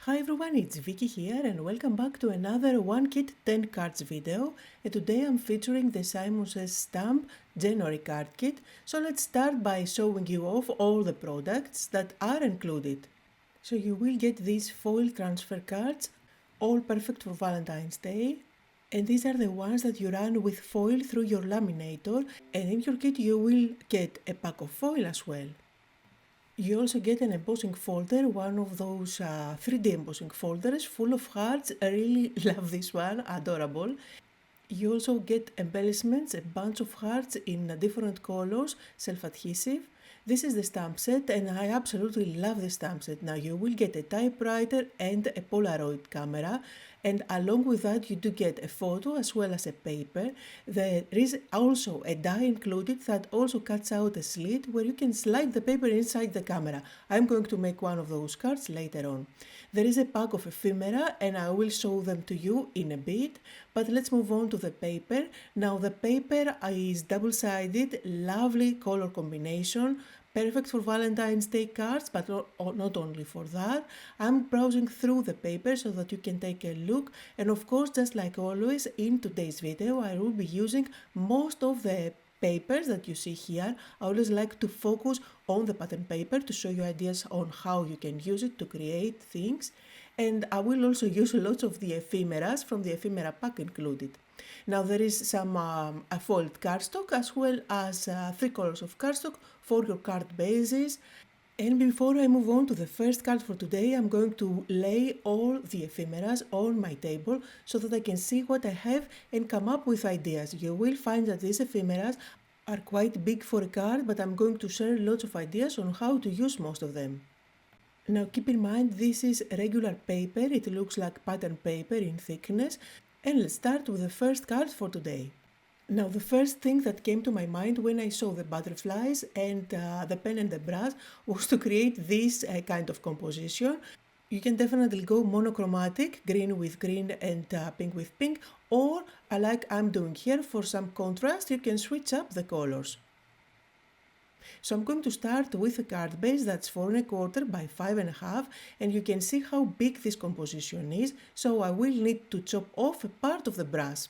Hi everyone, it's Vicky here and welcome back to another 1 Kit 10 Cards video, and today I'm featuring the SSS Stamp January card kit. So let's start by showing you off all the products that are included. So you will get these foil transfer cards, all perfect for Valentine's Day, and these are the ones that you run with foil through your laminator, and in your kit you will get a pack of foil as well. You also get an embossing folder, one of those 3D embossing folders full of hearts. I really love this one, adorable. You also get embellishments, a bunch of hearts in different colors, self-adhesive. This is the stamp set and I absolutely love the stamp set. Now you will get a typewriter and a Polaroid camera, and along with that you do get a photo as well as a paper. There is also a die included that also cuts out a slit where you can slide the paper inside the camera. I'm going to make one of those cards later on. There is a pack of ephemera and I will show them to you in a bit, but let's move on to the paper. Now the paper is double-sided, lovely color combination, perfect for Valentine's Day cards, but not only for that. I'm browsing through the paper so that you can take a look, and of course, just like always, in today's video I will be using most of the papers that you see here. I always like to focus on the pattern paper to show you ideas on how you can use it to create things, and I will also use lots of the ephemeras from the ephemera pack included. Now there is some foiled cardstock as well as 3 colors of cardstock for your card bases. And before I move on to the first card for today, I'm going to lay all the ephemeras on my table so that I can see what I have and come up with ideas. You will find that these ephemeras are quite big for a card, but I'm going to share lots of ideas on how to use most of them. Now keep in mind this is regular paper, it looks like pattern paper in thickness. And let's start with the first card for today. Now the first thing that came to my mind when I saw the butterflies and the pen and the brush was to create this kind of composition. You can definitely go monochromatic, green with green and pink with pink, or like I'm doing here, for some contrast you can switch up the colors. So I'm going to start with a card base that's 4 1/4 by 5 1/2, and you can see how big this composition is, so I will need to chop off a part of the brush.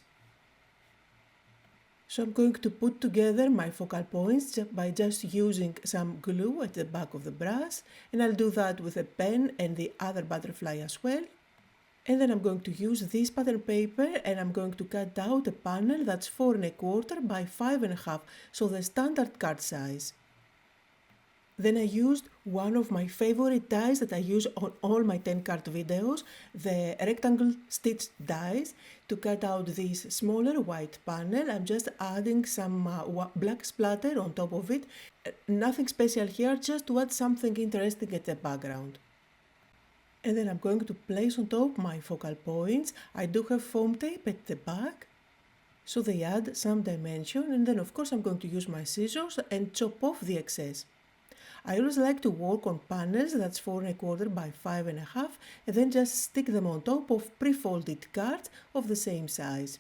So I'm going to put together my focal points by just using some glue at the back of the brush, and I'll do that with a pen and the other butterfly as well. And then I'm going to use this pattern paper and I'm going to cut out a panel that's 4 1/4 by 5 1/2, so the standard card size. Then I used one of my favorite dies that I use on all my 10 card videos, the rectangle stitched dies, to cut out this smaller white panel. I'm just adding some black splatter on top of it. Nothing special here, just to add something interesting at the background. And then I'm going to place on top my focal points. I do have foam tape at the back, so they add some dimension, and then of course I'm going to use my scissors and chop off the excess. I always like to work on panels that's 4 1/4 by 5 1/2 and then just stick them on top of pre-folded cards of the same size.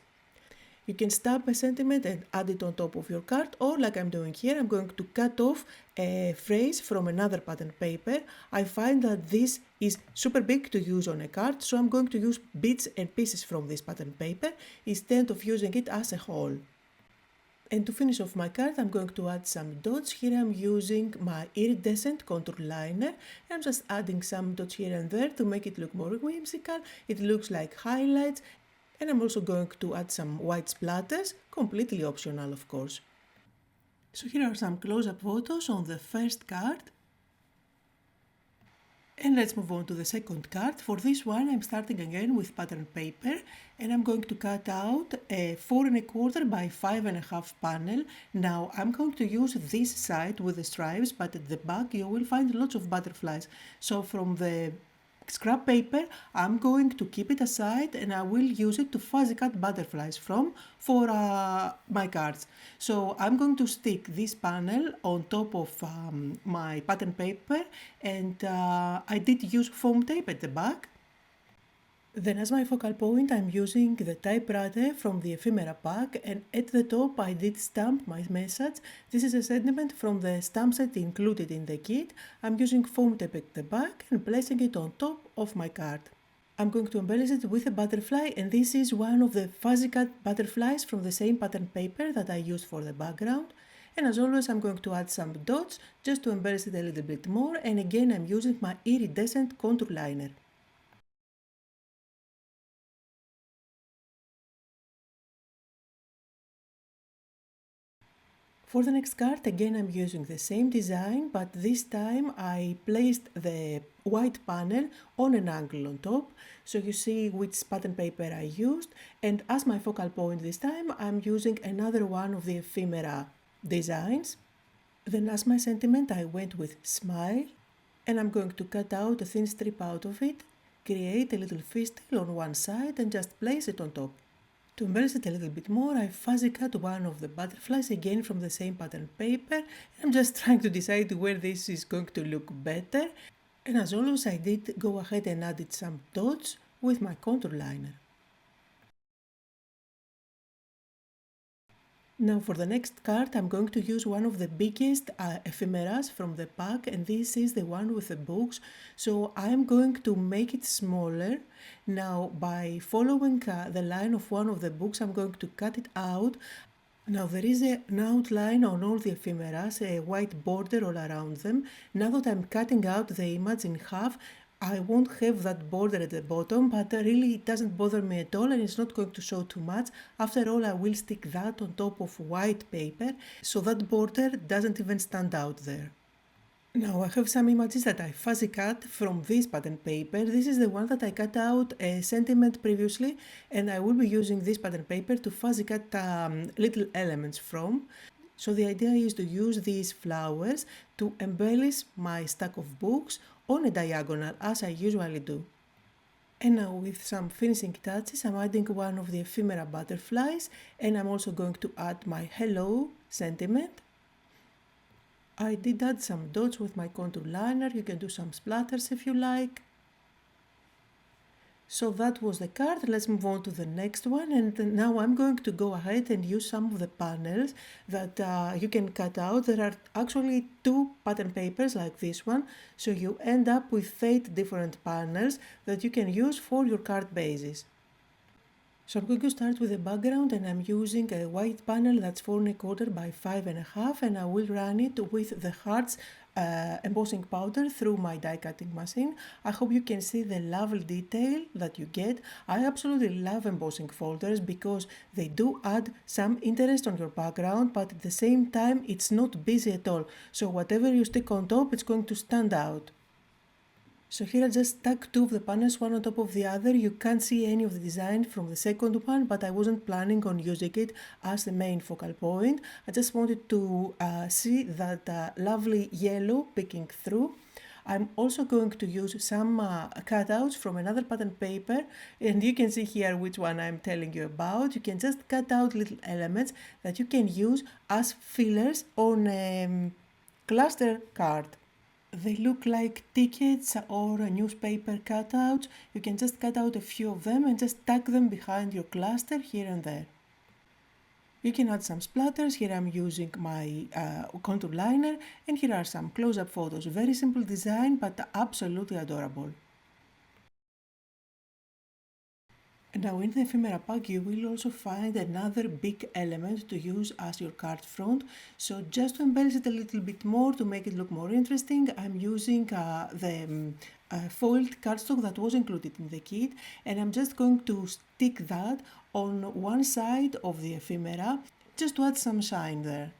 You can stamp a sentiment and add it on top of your card, or like I'm doing here, I'm going to cut off a phrase from another pattern paper. I find that this is super big to use on a card, so I'm going to use bits and pieces from this pattern paper instead of using it as a whole. And to finish off my card, I'm going to add some dots. Here I'm using my Iridescent contour liner. I'm just adding some dots here and there to make it look more whimsical. It looks like highlights. And I'm also going to add some white splatters, completely optional of course. So here are some close-up photos on the first card. And let's move on to the second card. For this one I'm starting again with pattern paper and I'm going to cut out a 4 1/4 by 5 1/2 panel. Now I'm going to use this side with the stripes, but at the back you will find lots of butterflies. So from the scrap paper I'm going to keep it aside and I will use it to fuzzy cut butterflies for my cards. So I'm going to stick this panel on top of my pattern paper, and I did use foam tape at the back. Then as my focal point I'm using the Typewriter from the ephemera pack, and at the top I did stamp my message. This is a sentiment from the stamp set included in the kit. I'm using foam tape at the back and placing it on top of my card. I'm going to embellish it with a butterfly, and this is one of the fuzzy cut butterflies from the same pattern paper that I used for the background. And as always I'm going to add some dots just to embellish it a little bit more, and again I'm using my Iridescent contour liner. For the next card, again I'm using the same design, but this time I placed the white panel on an angle on top, so you see which pattern paper I used, and as my focal point this time I'm using another one of the ephemera designs. Then as my sentiment I went with smile, and I'm going to cut out a thin strip out of it, create a little fistle on one side and just place it on top. To embellish it a little bit more, I fuzzy cut one of the butterflies again from the same pattern paper. I'm just trying to decide where this is going to look better. And as always I did go ahead and added some dots with my contour liner. Now for the next card I'm going to use one of the biggest ephemeras from the pack, and this is the one with the books, so I'm going to make it smaller. Now by following the line of one of the books I'm going to cut it out. Now there is an outline on all the ephemeras, a white border all around them. Now that I'm cutting out the image in half, I won't have that border at the bottom, but really it doesn't bother me at all, and it's not going to show too much. After all, I will stick that on top of white paper, so that border doesn't even stand out there. Now I have some images that I fuzzy cut from this pattern paper. This is the one that I cut out a sentiment previously, and I will be using this pattern paper to fuzzy cut little elements from. So the idea is to use these flowers to embellish my stack of books on a diagonal as I usually do. And now with some finishing touches I'm adding one of the ephemera butterflies, and I'm also going to add my hello sentiment. I did add some dots with my contour liner, you can do some splatters if you like. So that was the card. Let's move on to the next one, and now I'm going to go ahead and use some of the panels that you can cut out. There are actually two pattern papers like this one, so you end up with 8 different panels that you can use for your card bases. So I'm going to start with the background, and I'm using a white panel that's 4 1/4 by 5 1/2, and I will run it with the hearts embossing powder through my die cutting machine. I hope you can see the lovely detail that you get. I absolutely love embossing folders because they do add some interest on your background, but at the same time it's not busy at all. So whatever you stick on top, it's going to stand out. So here I just stuck 2 of the panels one on top of the other. You can't see any of the design from the second one, but I wasn't planning on using it as the main focal point. I just wanted to see that lovely yellow peeking through. I'm also going to use some cutouts from another pattern paper, and you can see here which one I'm telling you about. You can just cut out little elements that you can use as fillers on a cluster card. They look like tickets or newspaper cutouts. You can just cut out a few of them and just tuck them behind your cluster here and there. You can add some splatters. Here I'm using my contour liner, and here are some close-up photos. Very simple design, but absolutely adorable. Now in the ephemera pack you will also find another big element to use as your card front. So just to embellish it a little bit more, to make it look more interesting, I'm using the foiled cardstock that was included in the kit, and I'm just going to stick that on one side of the ephemera just to add some shine there.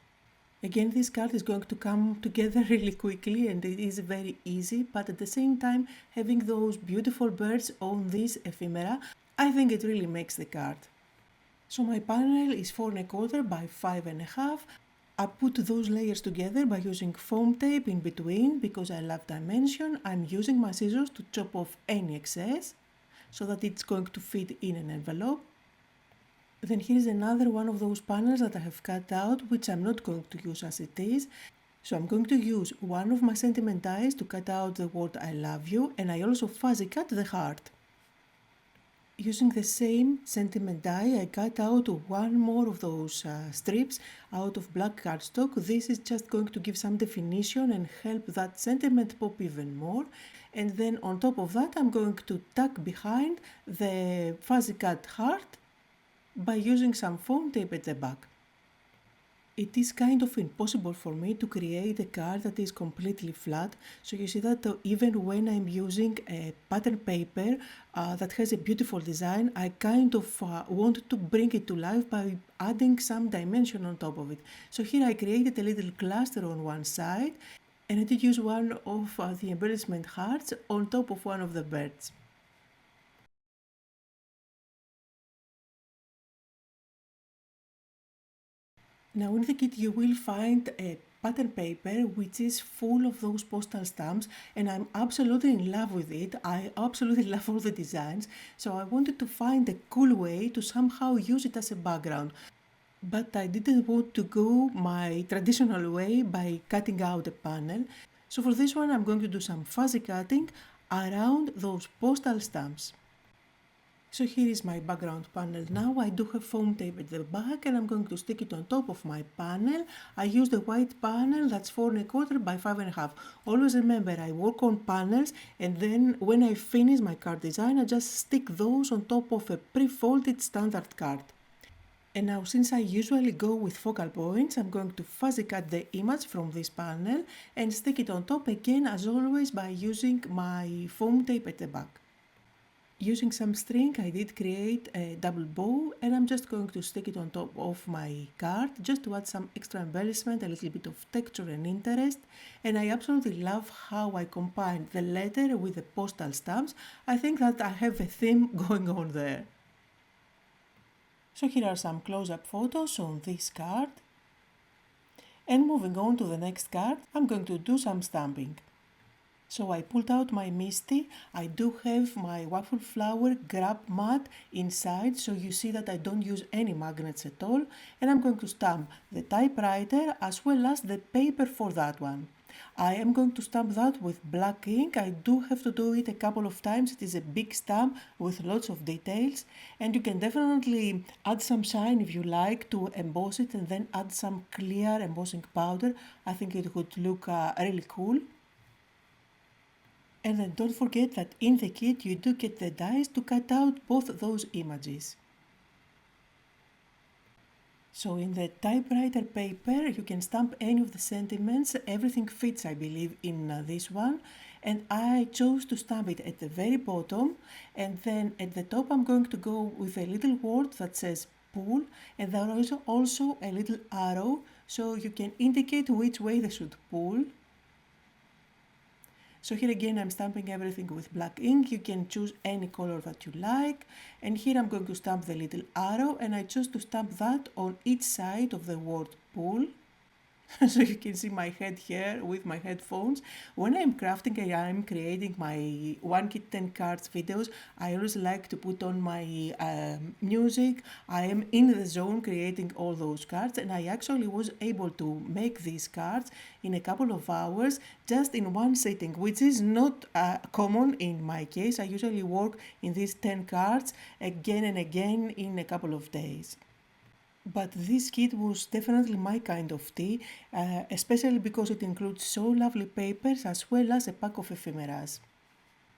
Again, this card is going to come together really quickly, and it is very easy, but at the same time having those beautiful birds on this ephemera, I think it really makes the card. So my panel is 4 1/4 by 5 1/2. I put those layers together by using foam tape in between because I love dimension. I'm using my scissors to chop off any excess so that it's going to fit in an envelope. Then here is another one of those panels that I have cut out, which I'm not going to use as it is. So I'm going to use one of my sentiment dies to cut out the word I love you, and I also fuzzy cut the heart. Using the same sentiment die, I cut out one more of those strips out of black cardstock. This is just going to give some definition and help that sentiment pop even more. And then on top of that, I'm going to tuck behind the fuzzy cut heart by using some foam tape at the back. It is kind of impossible for me to create a card that is completely flat, so you see that even when I'm using a pattern paper that has a beautiful design, I kind of want to bring it to life by adding some dimension on top of it. So here I created a little cluster on one side, and I did use one of the embellishment hearts on top of one of the birds. Now in the kit you will find a pattern paper which is full of those postal stamps, and I'm absolutely in love with it. I absolutely love all the designs, so I wanted to find a cool way to somehow use it as a background. But I didn't want to go my traditional way by cutting out a panel. So for this one I'm going to do some fuzzy cutting around those postal stamps. So here is my background panel now. I do have foam tape at the back and I'm going to stick it on top of my panel. I use the white panel that's 4 1/4 by 5 1/2. Always remember I work on panels, and then when I finish my card design I just stick those on top of a pre-folded standard card. And now since I usually go with focal points, I'm going to fuzzy cut the image from this panel and stick it on top again as always by using my foam tape at the back. Using some string I did create a double bow, and I'm just going to stick it on top of my card just to add some extra embellishment, a little bit of texture and interest. And I absolutely love how I combined the letter with the postal stamps. I think that I have a theme going on there. So here are some close-up photos on this card. And moving on to the next card, I'm going to do some stamping. So I pulled out my Misty. I do have my waffle flower grab mat inside, so you see that I don't use any magnets at all. And I'm going to stamp the typewriter as well as the paper for that one. I am going to stamp that with black ink. I do have to do it a couple of times. It is a big stamp with lots of details, and you can definitely add some shine if you like to emboss it, and then add some clear embossing powder. I think it would look really cool. And then don't forget that in the kit you do get the dies to cut out both those images. So in the typewriter paper you can stamp any of the sentiments. Everything fits, I believe, in this one. And I chose to stamp it at the very bottom, and then at the top I'm going to go with a little word that says pull, and there is also a little arrow so you can indicate which way they should pull. So here again I'm stamping everything with black ink. You can choose any color that you like. And here I'm going to stamp the little arrow, and I chose to stamp that on each side of the word pull. So you can see my head here with my headphones. When I'm crafting and I'm creating my 1 kit 10 cards videos, I always like to put on my music. I am in the zone creating all those cards, and I actually was able to make these cards in a couple of hours just in one sitting, which is not common in my case. I usually work in these 10 cards again and again in a couple of days. But this kit was definitely my kind of tea, especially because it includes so lovely papers as well as a pack of ephemeras.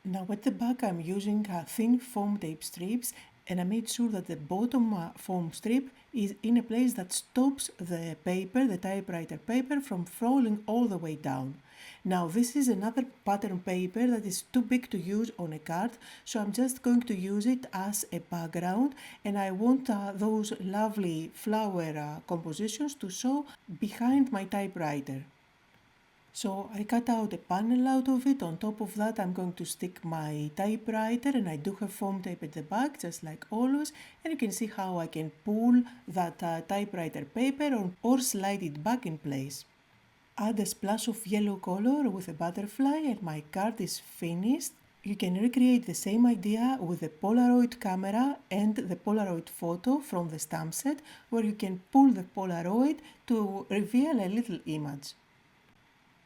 Now at the back I'm using thin foam tape strips, and I made sure that the bottom foam strip is in a place that stops the paper, the typewriter paper, from falling all the way down. Now this is another pattern paper that is too big to use on a card, so I'm just going to use it as a background, and I want those lovely flower compositions to show behind my typewriter. So I cut out a panel out of it. On top of that I'm going to stick my typewriter, and I do have foam tape at the back just like always, and you can see how I can pull that typewriter paper or slide it back in place. Add a splash of yellow color with a butterfly and my card is finished. You can recreate the same idea with the Polaroid camera and the Polaroid photo from the stamp set, where you can pull the Polaroid to reveal a little image.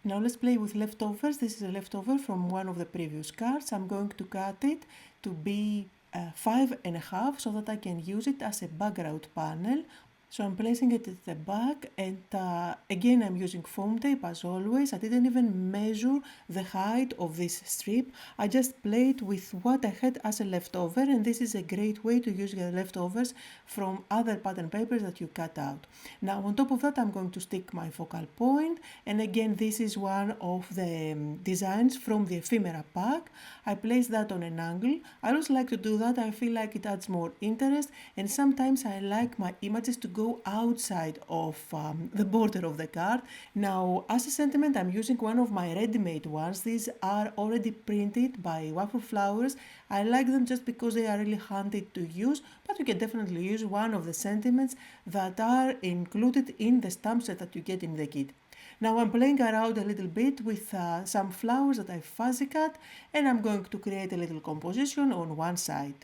Now let's play with leftovers. This is a leftover from one of the previous cards. I'm going to cut it to be 5.5 so that I can use it as a background panel. So I'm placing it at the back, and again I'm using foam tape as always. I didn't even measure the height of this strip. I just played with what I had as a leftover, and this is a great way to use your leftovers from other pattern papers that you cut out. Now on top of that I'm going to stick my focal point, and again this is one of the designs from the ephemera pack. I place that on an angle. I always like to do that. I feel like it adds more interest, and sometimes I like my images to go outside of the border of the card. Now as a sentiment I'm using one of my ready-made ones. These are already printed by Wafer flowers. I like them just because they are really handy to use, but you can definitely use one of the sentiments that are included in the stamp set that you get in the kit. Now I'm playing around a little bit with some flowers that I fuzzy cut, and I'm going to create a little composition on one side.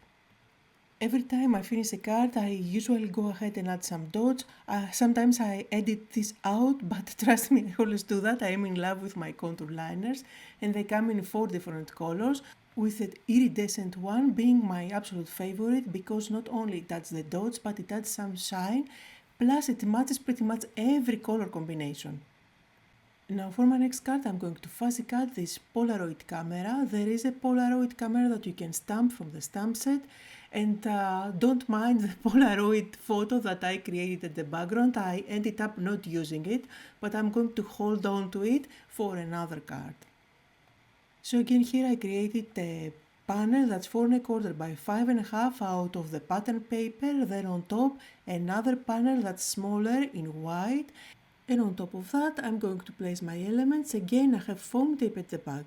Every time I finish a card, I usually go ahead and add some dots. Sometimes I edit this out, but trust me, I always do that. I am in love with my contour liners, and they come in 4 different colors, with the iridescent one being my absolute favorite because not only it adds the dots, but it adds some shine, plus it matches pretty much every color combination. Now for my next card I'm going to fuzzy cut this Polaroid camera. There is a Polaroid camera that you can stamp from the stamp set, and don't mind the Polaroid photo that I created at the background. I ended up not using it, but I'm going to hold on to it for another card. So again here I created a panel that's 4.25 by 5.5 out of the pattern paper, then on top another panel that's smaller in white, and on top of that I'm going to place my elements. Again I have foam tape at the back.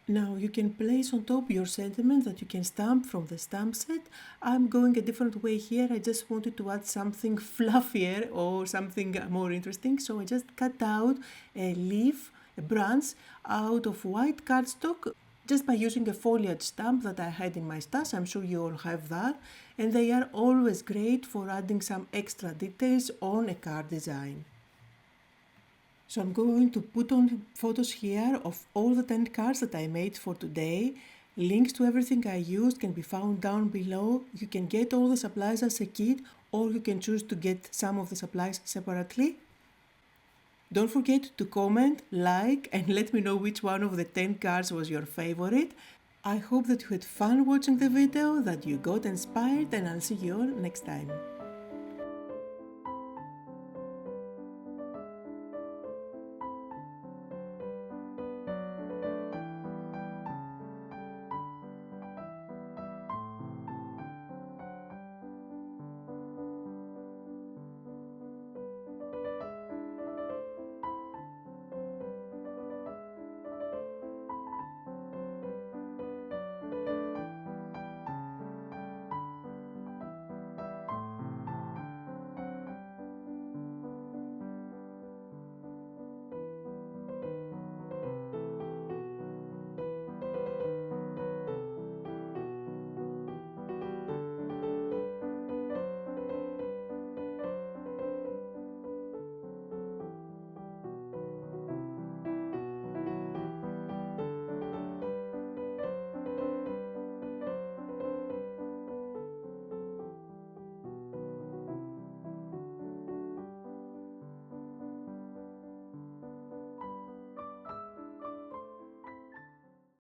Now you can place on top your sentiments that you can stamp from the stamp set. I'm going a different way here. I just wanted to add something fluffier or something more interesting, so I just cut out a leaf, a branch out of white cardstock just by using a foliage stamp that I had in my stash. I'm sure you all have that, and they are always great for adding some extra details on a card design. So I'm going to put on photos here of all the 10 cards that I made for today. Links to everything I used can be found down below. You can get all the supplies as a kit, or you can choose to get some of the supplies separately. Don't forget to comment, like, and let me know which one of the 10 cards was your favorite. I hope that you had fun watching the video, that you got inspired, and I'll see you all next time.